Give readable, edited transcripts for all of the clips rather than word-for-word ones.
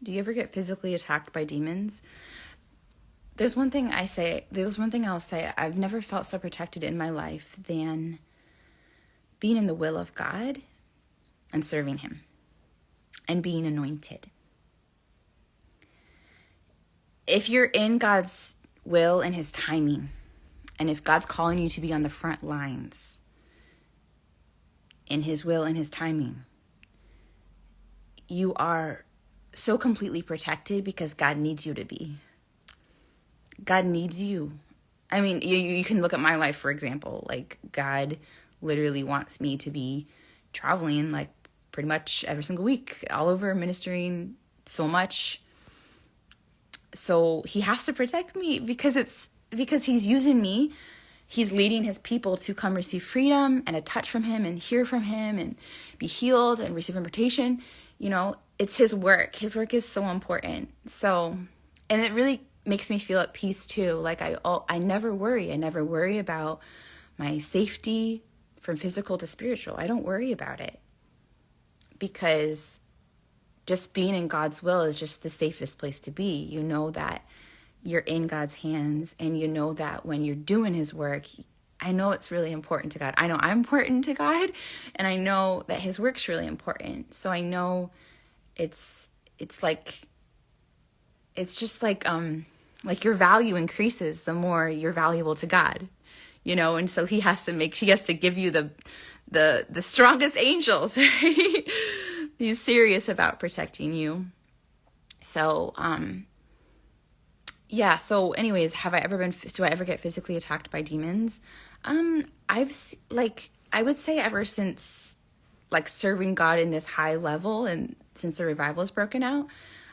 Do you ever get physically attacked by demons? There's one thing I'll say. I've never felt so protected in my life than being in the will of God and serving him and being anointed. If you're in God's will and his timing, and if God's calling you to be on the front lines in his will and his timing, you are so completely protected because God needs you to be. God needs you. I mean, you can look at my life, for example. Like, God literally wants me to be traveling, like, pretty much every single week, all over, ministering so much. So he has to protect me because he's using me. He's leading his people to come receive freedom and a touch from him and hear from him and be healed and receive impartation. You know, it's his work. His work is so important. So, and it really makes me feel at peace too. Like I never worry. I never worry about my safety from physical to spiritual. I don't worry about it because just being in God's will is just the safest place to be. You know that you're in God's hands, and you know that when you're doing his work, I know it's really important to God. I know I'm important to God, and I know that his work's really important. So I know it's just like your value increases the more you're valuable to God, you know? And so he has to give you the strongest angels, right? He's serious about protecting you. So, yeah. So anyways, do I ever get physically attacked by demons? I would say ever since like serving God in this high level and since the revival has broken out,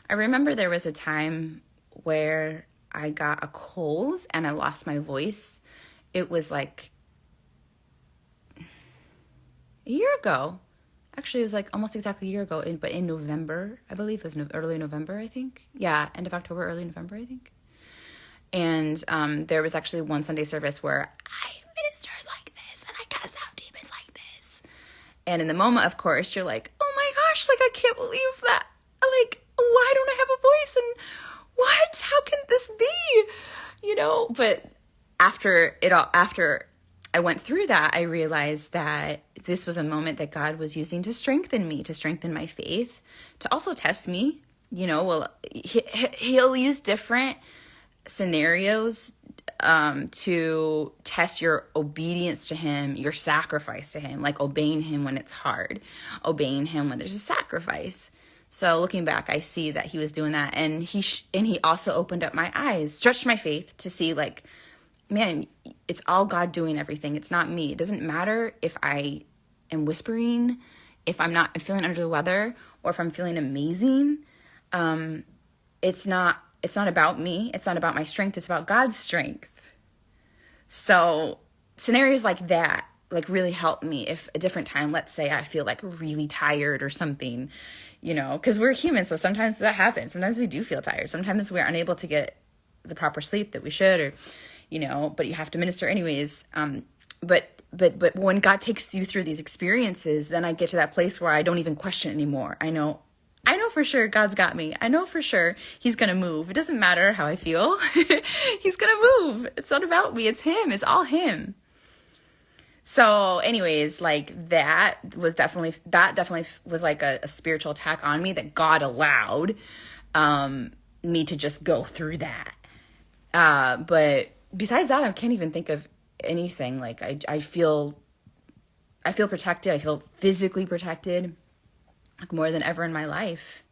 I remember there was a time where I got a cold and I lost my voice. It was like a year ago. Actually, it was like almost exactly a year ago, but in November, I believe it was early November, I think. Yeah, end of October, early November, I think. And there was actually one Sunday service where I ministered like this and I cast out demons like this. And in the moment, of course, you're like, oh my gosh, like I can't believe that. Like, why don't I have a voice? And what? How can this be? You know, but after I went through that, I realized that this was a moment that God was using to strengthen me, to strengthen my faith, to also test me. You know, well, he'll use different scenarios to test your obedience to him, your sacrifice to him, like obeying him when it's hard, obeying him when there's a sacrifice. So looking back, I see that he was doing that, and he also opened up my eyes, stretched my faith to see, like, man, it's all God doing everything. It's not me. It doesn't matter if I am whispering, if I'm feeling under the weather, or if I'm feeling amazing. It's not about me. It's not about my strength. It's about God's strength. So scenarios like that, like, really help me. If a different time, let's say I feel like really tired or something, you know, because we're human. So sometimes that happens. Sometimes we do feel tired. Sometimes we're unable to get the proper sleep that we should, or, you know, but you have to minister anyways. But when God takes you through these experiences, then I get to that place where I don't even question anymore. I know for sure God's got me. I know for sure he's going to move. It doesn't matter how I feel. He's going to move. It's not about me. It's him. It's all him. So anyways, like that definitely was like a spiritual attack on me that God allowed me to just go through that. But besides that, I can't even think of anything. Like I feel protected. I feel physically protected, like, more than ever in my life.